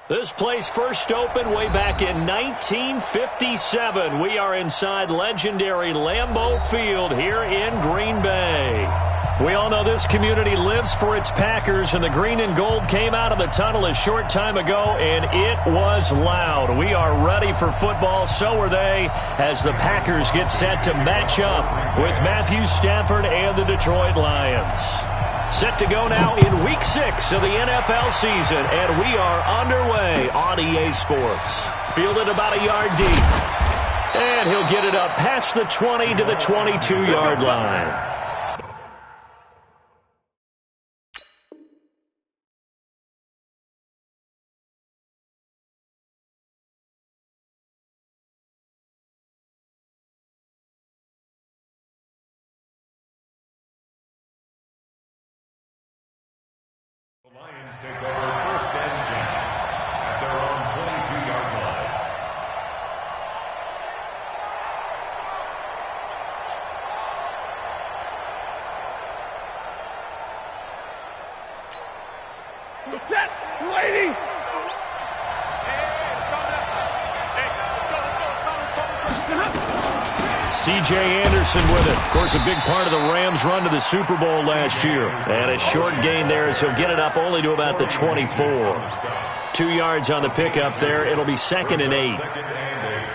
This place first opened way back in 1957. We are inside legendary Lambeau Field here in Green Bay. We all know this community lives for its Packers, and the green and gold came out of the tunnel a short time ago, and it was loud. We are ready for football, so are they, as the Packers get set to match up with Matthew Stafford and the Detroit Lions. Set to go now in Week 6 of the NFL season, and we are underway on EA Sports. Fielded about a yard deep. And he'll get it up past the 20 to the 22-yard line. The Lions take over 1st and 10 at their own 22-yard line. Set, lady. C.J. Anderson with it. Of course, a big part of the Rams' run to the Super Bowl last year. And a short gain there as he'll get it up only to about the 24. 2 yards on the pickup there. It'll be 2nd and 8. Second and 8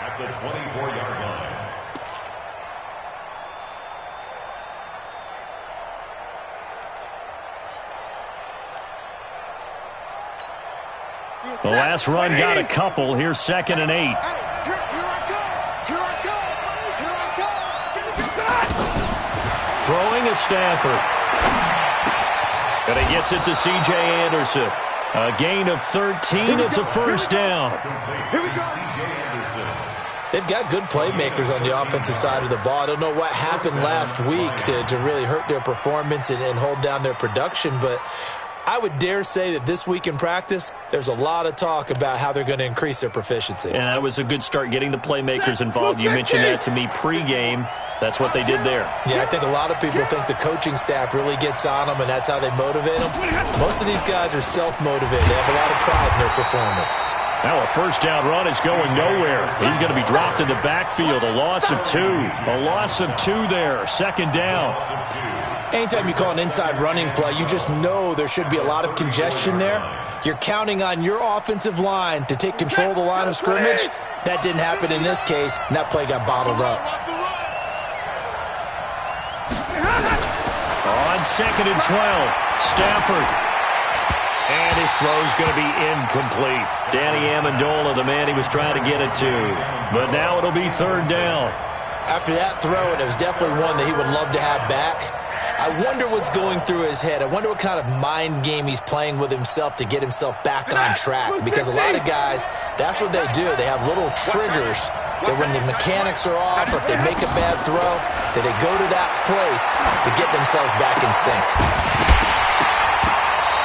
at the 24-yard line. The last run got a couple. Here's 2nd and 8. Throwing a Stafford. And he gets it to C.J. Anderson. A gain of 13. It's a first down. Here we go. They've got good playmakers on the offensive side of the ball. I don't know what happened last week to really hurt their performance and hold down their production, but I would dare say that this week in practice, there's a lot of talk about how they're going to increase their proficiency. And that was a good start, getting the playmakers involved. You mentioned that to me pregame. That's what they did there. Yeah, I think a lot of people think the coaching staff really gets on them, and that's how they motivate them. Most of these guys are self-motivated. They have a lot of pride in their performance. Now a first down run is going nowhere. He's going to be dropped in the backfield. A loss of 2. A loss of 2 there. 2nd down. Anytime you call an inside running play, you just know there should be a lot of congestion there. You're counting on your offensive line to take control of the line of scrimmage. That didn't happen in this case, and that play got bottled up. On 2nd and 12, Stafford. And his throw's going to be incomplete. Danny Amendola, the man he was trying to get it to. But now it'll be 3rd down. After that throw, and it was definitely one that he would love to have back, I wonder what's going through his head. I wonder what kind of mind game he's playing with himself to get himself back on track. Because a lot of guys, that's what they do. They have little triggers that when the mechanics are off or if they make a bad throw, that they go to that place to get themselves back in sync.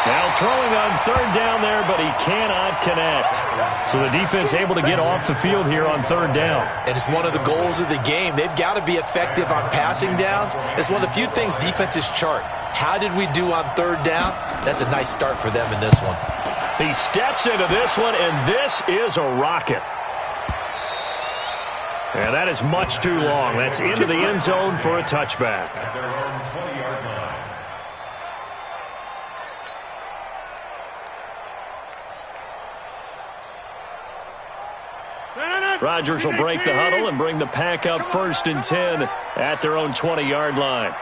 Now throwing on 3rd down there, but he cannot connect. So the defense able to get off the field here on 3rd down. And it's one of the goals of the game. They've got to be effective on passing downs. It's one of the few things defenses chart. How did we do on 3rd down? That's a nice start for them in this one. He steps into this one, and this is a rocket. And that is much too long. That's into the end zone for a touchback. At their own 20-yard line. Rodgers will break the huddle and bring the pack up 1st and 10 at their own 20-yard line.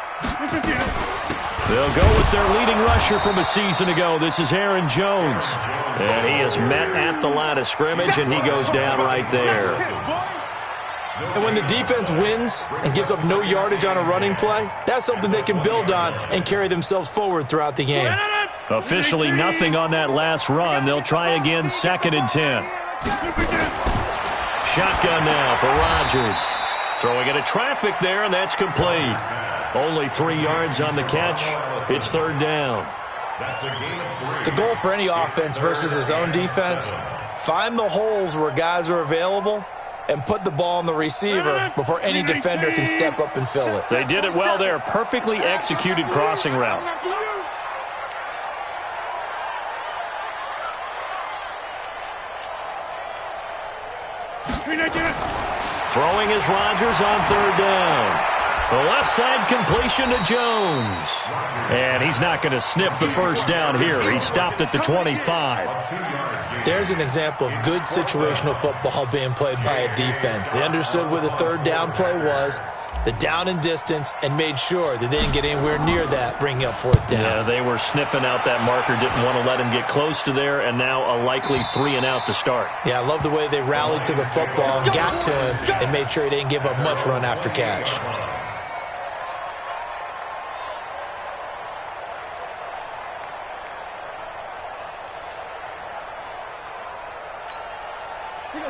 They'll go with their leading rusher from a season ago. This is Aaron Jones. And he is met at the line of scrimmage, and he goes down right there. And when the defense wins and gives up no yardage on a running play, that's something they can build on and carry themselves forward throughout the game. Officially nothing on that last run. They'll try again 2nd and 10. Shotgun now for Rodgers. Throwing into traffic there, and that's complete. Only 3 yards on the catch. It's 3rd down. The goal for any offense versus his own defense, find the holes where guys are available and put the ball on the receiver before any defender can step up and fill it. They did it well there. Perfectly executed crossing route. Throwing is Rodgers on third down. The left side completion to Jones. And he's not going to sniff the first down here. He stopped at the 25. There's an example of good situational football being played by a defense. They understood where the third down play was, the down and distance, and made sure that they didn't get anywhere near that, bringing up fourth down. Yeah, they were sniffing out that marker, didn't want to let him get close to there, and now a likely 3 and out to start. Yeah, I love the way they rallied to the football and got to him and made sure he didn't give up much run after catch.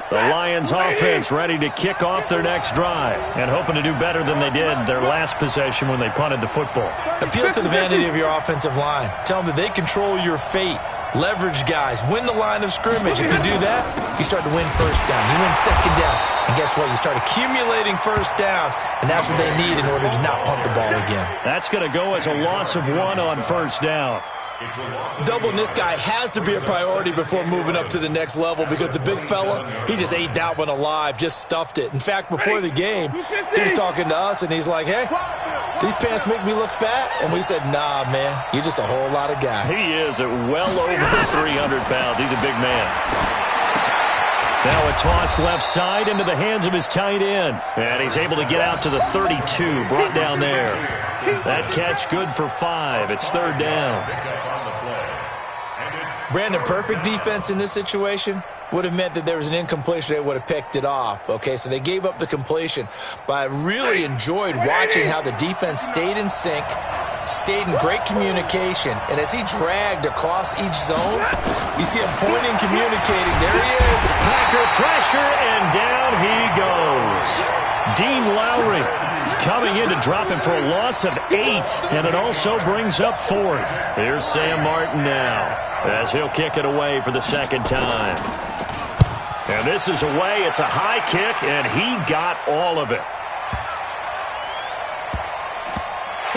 The Lions offense ready to kick off their next drive and hoping to do better than they did their last possession when they punted the football. Appeal to the vanity of your offensive line. Tell them that they control your fate. Leverage guys. Win the line of scrimmage. If you do that, you start to win first down. You win second down. And guess what? You start accumulating first downs, and that's what they need in order to not punt the ball again. That's going to go as a loss of 1 on first down. Doubling this guy has to be a priority before moving up to the next level because the big fella, he just ate that one alive, just stuffed it. In fact, before the game, he was talking to us, and he's like, hey, these pants make me look fat. And we said, nah, man, you're just a whole lot of guy. He is at well over 300 pounds. He's a big man. Now a toss left side into the hands of his tight end. And he's able to get out to the 32, brought down there. That catch good for 5. It's third down. Brandon, perfect defense in this situation would have meant that there was an incompletion. They would have picked it off. Okay, so they gave up the completion. But I really enjoyed watching how the defense stayed in sync, stayed in great communication. And as he dragged across each zone, you see him pointing, communicating. There he is. Packer pressure, and down he goes. Dean Lowry coming in to drop him for a loss of 8, and it also brings up 4th. Here's Sam Martin now as he'll kick it away for the second time. And this is away. It's a high kick, and he got all of it.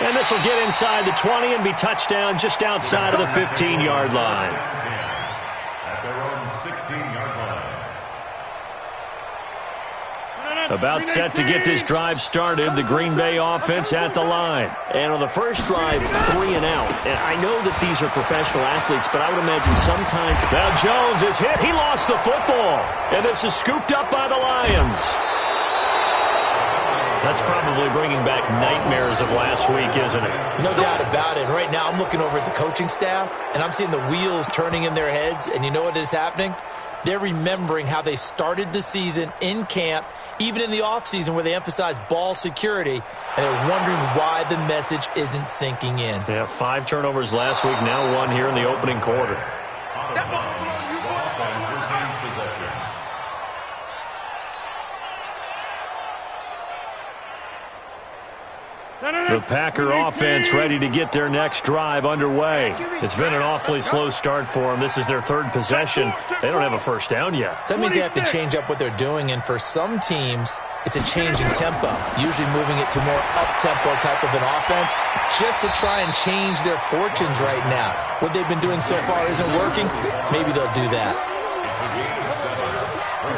And this will get inside the 20 and be touchdown just outside of the 15-yard line. At their own 16-yard line. About set to get this drive started, the Green Bay offense at the line. And on the first drive, 3 and out. And I know that these are professional athletes, but I would imagine sometimes... Now Jones is hit. He lost the football. And this is scooped up by the Lions. That's probably bringing back nightmares of last week, isn't it? No doubt about it. Right now, I'm looking over at the coaching staff, and I'm seeing the wheels turning in their heads. And you know what is happening? They're remembering how they started the season in camp, even in the offseason where they emphasized ball security, and they're wondering why the message isn't sinking in. Yeah, 5 turnovers last week, now 1 here in the opening quarter. The Packer offense ready to get their next drive underway. It's been an awfully slow start for them. This is their 3rd possession. They don't have a first down yet. So that means they have to change up what they're doing, and for some teams, it's a change in tempo, usually moving it to more up-tempo type of an offense just to try and change their fortunes right now. What they've been doing so far isn't working. Maybe they'll do that.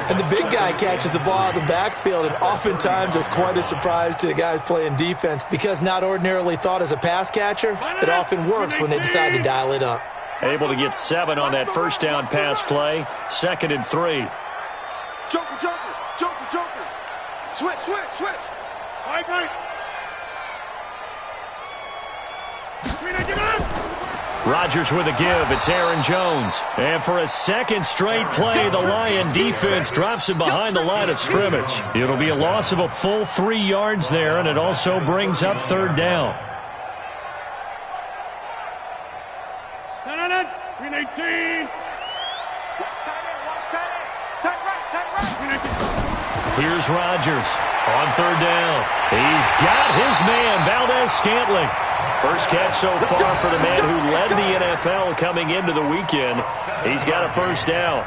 And the big guy catches the ball out of the backfield, and oftentimes it's quite a surprise to the guys playing defense because not ordinarily thought as a pass catcher, it often works when they decide to dial it up. Able to get 7 on that first down pass play. 2nd and 3. Joker, joker, joker, joker. Switch, switch, switch. Right, right. Rodgers with a give. It's Aaron Jones. And for a second straight play, the Lion defense drops him behind the line of scrimmage. It'll be a loss of a full 3 yards there, and it also brings up third down. Green 18. Here's Rodgers on third down. He's got his man, Valdez-Scantling. First catch so far for the man who led the NFL coming into the weekend. He's got a first down.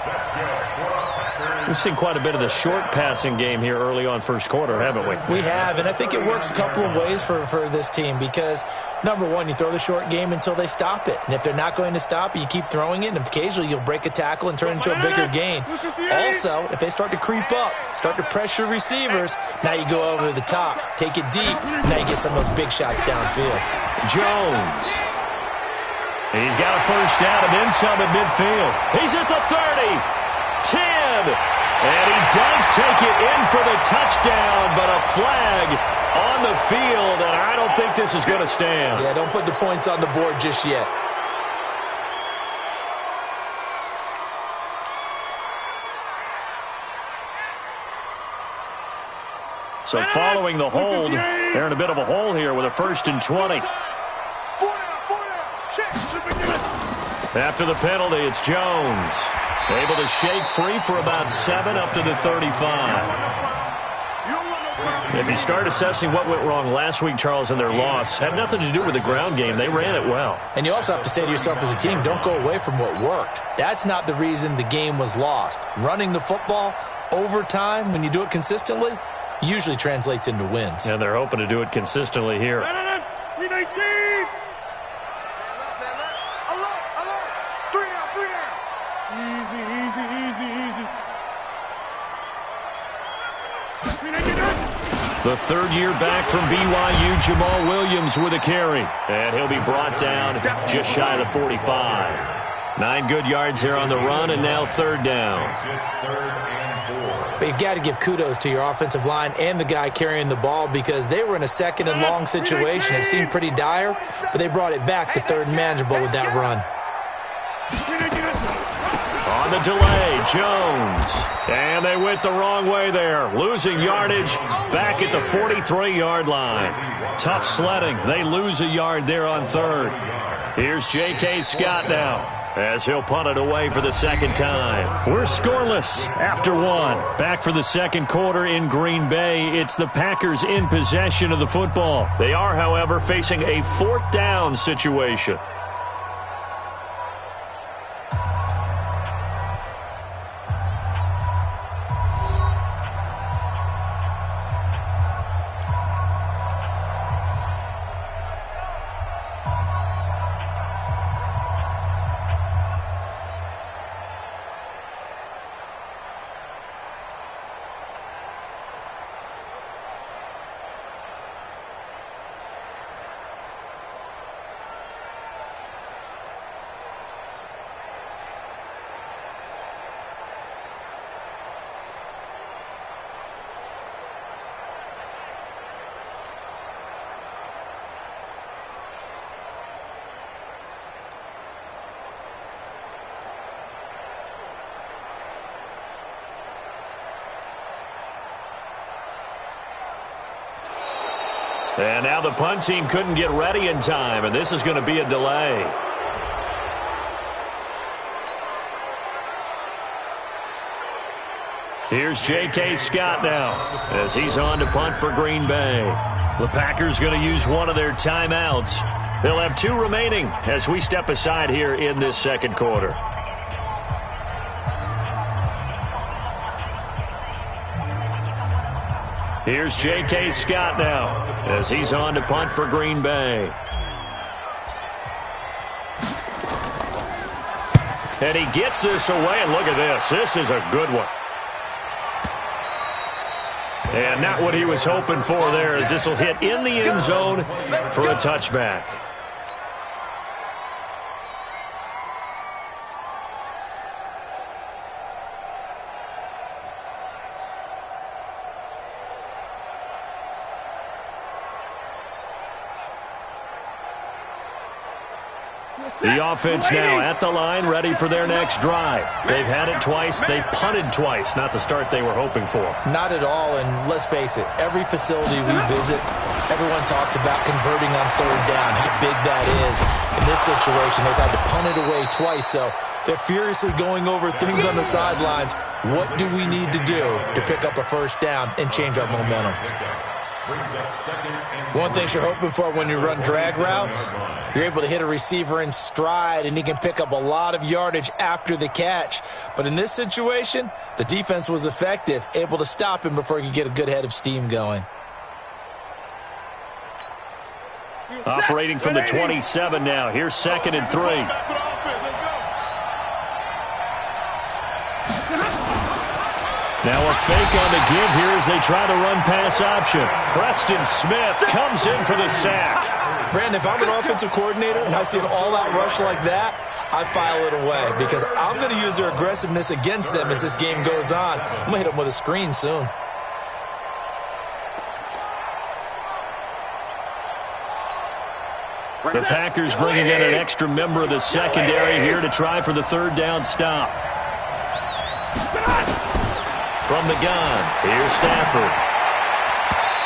That's good for a We've seen quite a bit of the short passing game here early on first quarter, haven't we? We have, and I think it works a couple of ways for this team because, number one, you throw the short game until they stop it. And if they're not going to stop it, you keep throwing it, and occasionally you'll break a tackle and turn it into a bigger gain. Also, if they start to creep up, start to pressure receivers, now you go over the top, take it deep, now you get some of those big shots downfield. Jones. He's got a first down and then some at midfield. He's at the 30. 10, and he does take it in for the touchdown, but a flag on the field, and I don't think this is going to stand. Yeah, don't put the points on the board just yet. So following the hold, they're in a bit of a hole here with a 1st and 20. After the penalty, it's Jones. Able to shake free for about 7 up to the 35. If you start assessing what went wrong last week, Charles, in their loss, had nothing to do with the ground game. They ran it well. And you also have to say to yourself as a team, don't go away from what worked. That's not the reason the game was lost. Running the football over time, when you do it consistently, usually translates into wins. And they're hoping to do it consistently here. The third year back from BYU, Jamal Williams with a carry. And he'll be brought down just shy of the 45. 9 good yards here on the run, and now 3rd down. But you've got to give kudos to your offensive line and the guy carrying the ball because they were in a 2nd and long situation. It seemed pretty dire, but they brought it back to 3rd and manageable with that run. On the delay, Jones. And they went the wrong way there. Losing yardage back at the 43-yard line. Tough sledding. They lose a yard there on 3rd. Here's J.K. Scott now as he'll punt it away for the 2nd time. We're scoreless after 1. Back for the 2nd quarter in Green Bay. It's the Packers in possession of the football. They are, however, facing a 4th down situation. And now the punt team couldn't get ready in time, and this is going to be a delay. Here's J.K. Scott now as he's on to punt for Green Bay. The Packers going to use one of their timeouts. They'll have 2 remaining as we step aside here in this 2nd quarter. Here's J.K. Scott now as he's on to punt for Green Bay. And he gets this away, and look at this. This is a good one. And not what he was hoping for there, as this will hit in the end zone for a touchback. The offense now at the line, ready for their next drive. They've had it twice. They've punted twice. Not the start they were hoping for. Not at all, and let's face it, every facility we visit, everyone talks about converting on 3rd down, how big that is. In this situation, they've had to punt it away twice, so they're furiously going over things on the sidelines. What do we need to do to pick up a 1st down and change our momentum? Brings up second and One thing you're hoping for when you run drag routes, you're able to hit a receiver in stride, and he can pick up a lot of yardage after the catch. But in this situation, the defense was effective, able to stop him before he could get a good head of steam going. Operating from the 27 now. Here's 2nd and 3. Now a fake on the give here as they try the run-pass option. Preston Smith comes in for the sack. Brandon, if I'm an offensive coordinator and I see an all-out rush like that, I file it away because I'm going to use their aggressiveness against them as this game goes on. I'm going to hit them with a screen soon. The Packers bringing in an extra member of the secondary here to try for the 3rd down stop. From the gun, here's Stafford.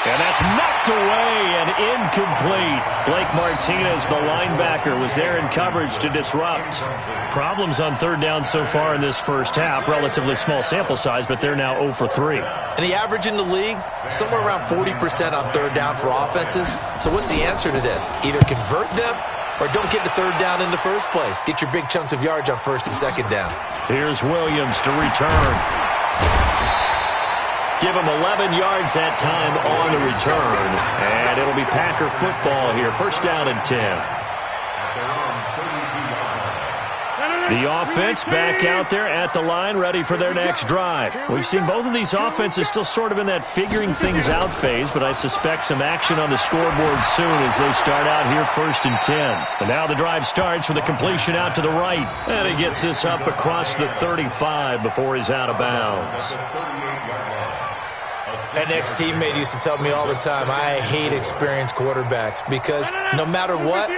And that's knocked away and incomplete. Blake Martinez, the linebacker, was there in coverage to disrupt. Problems on 3rd down so far in this first half. Relatively small sample size, but they're now 0 for 3. And the average in the league, somewhere around 40% on 3rd down for offenses. So what's the answer to this? Either convert them or don't get to 3rd down in the first place. Get your big chunks of yards on 1st and 2nd down. Here's Williams to return. Give him 11 yards that time on the return. And it'll be Packer football here. 1st down and 10. The offense back out there at the line, ready for their next drive. We've seen both of these offenses still sort of in that figuring things out phase, but I suspect some action on the scoreboard soon as they start out here 1st and 10. And now the drive starts with a completion out to the right. And he gets this up across the 35 before he's out of bounds. An ex-teammate used to tell me all the time, I hate experienced quarterbacks because no matter what,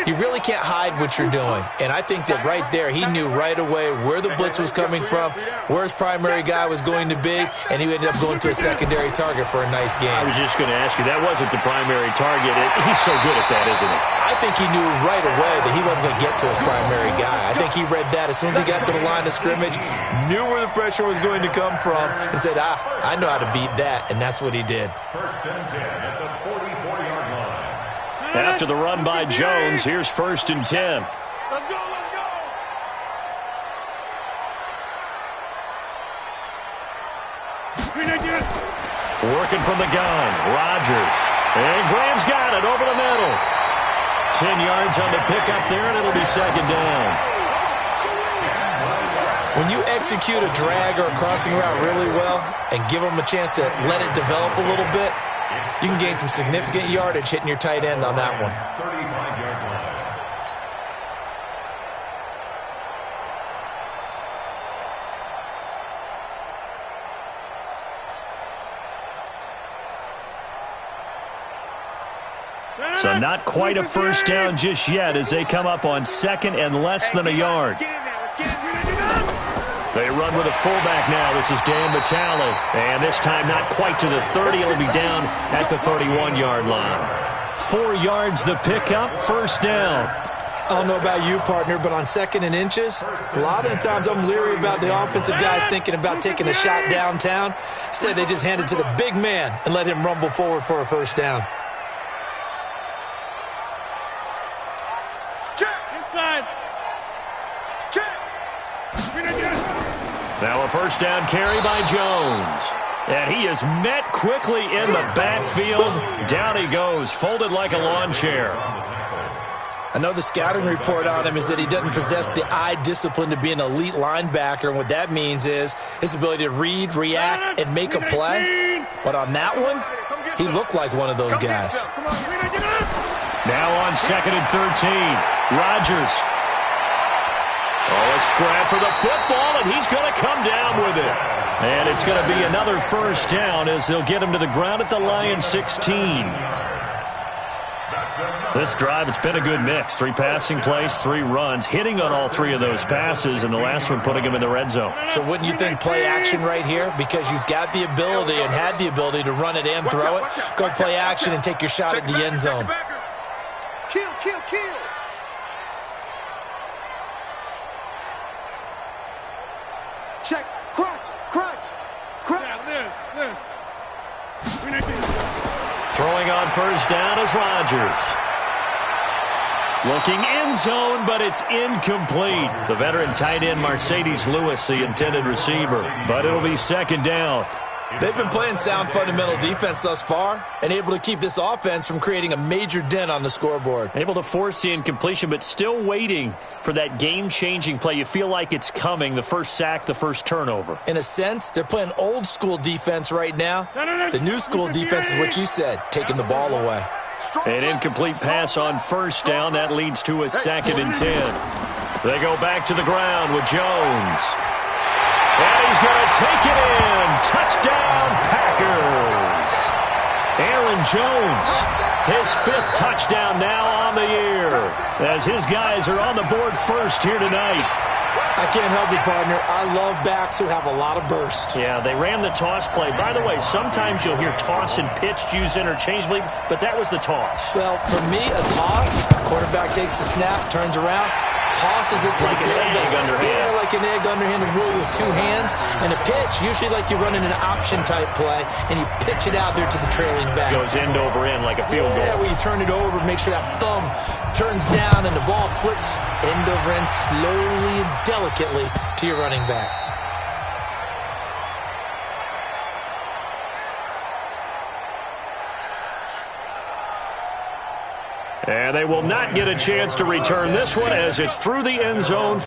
you really can't hide what you're doing. And I think that right there, he knew right away where the blitz was coming from, where his primary guy was going to be, and he ended up going to a secondary target for a nice game. I was just going to ask you, that wasn't the primary target. He's so good at that, isn't he? I think he knew right away that he wasn't going to get to his primary guy. I think he read that as soon as he got to the line of scrimmage, knew where the pressure was going to come from, and said, I know how to beat that, and that's what he did. 1st and 10 at the 44-yard line. After the run by Jones, here's 1st and 10. Let's go, let's go. Working from the gun, Rodgers. And Graham's got it over the middle. 10 yards on the pickup there, and it'll be 2nd down. When you execute a drag or a crossing route really well and give them a chance to let it develop a little bit, you can gain some significant yardage hitting your tight end on that one. 35-yard line. So not quite a 1st down just yet as they come up on 2nd and less than a yard. They run with a fullback now. This is Dan Vitale. And this time not quite to the 30. It'll be down at the 31-yard line. 4 yards the pickup, 1st down. I don't know about you, partner, but on 2nd and inches, a lot of the times I'm leery about the offensive guys thinking about taking a shot downtown. Instead, they just hand it to the big man and let him rumble forward for a 1st down. Now a 1st down carry by Jones. And he is met quickly in the backfield. Down he goes, folded like a lawn chair. I know the scouting report on him is that he doesn't possess the eye discipline to be an elite linebacker. And what that means is his ability to read, react, and make a play. But on that one, he looked like one of those guys. Now on 2nd and 13, Rodgers. Oh, a scrap for the football, and he's going to come down with it. And it's going to be another 1st down as they'll get him to the ground at the Lions 16. This drive, it's been a good mix. 3 passing plays, 3 runs, hitting on all 3 of those passes, and the last one putting him in the red zone. So wouldn't you think play action right here? Because you've got the ability and had the ability to run it and throw it. Go play action and take your shot at the end zone. Kill, kill, kill. Check, crunch, crunch, crunch. Throwing on first down is Rodgers. Looking end zone, but it's incomplete. The veteran tight end Mercedes Lewis, the intended receiver. But it'll be second down. They've been playing sound fundamental defense thus far and able to keep this offense from creating a major dent on the scoreboard. Able to force the incompletion, but still waiting for that game-changing play. You feel like it's coming, the first sack, the first turnover. In a sense, they're playing old-school defense right now. The new-school defense is what you said, taking the ball away. An incomplete pass on first down. That leads to a 2nd and 10. They go back to the ground with Jones. And he's going to take it in. Touchdown, Packers. Aaron Jones, his 5th touchdown now on the year, as his guys are on the board first here tonight. I can't help it, partner. I love backs who have a lot of burst. Yeah, they ran the toss play. By the way, sometimes you'll hear toss and pitch used interchangeably, but that was the toss. Well, for me, a toss, quarterback takes the snap, turns around, tosses it to like the tailback. Yeah, like an egg underhanded really with 2 hands. And a pitch, usually like you're running an option type play, and you pitch it out there to the trailing back. Goes end over end like a field goal. Yeah, where you turn it over, make sure that thumb turns down and the ball flips end over end slowly and delicately to your running back. And they will not get a chance to return this one as it's through the end zone.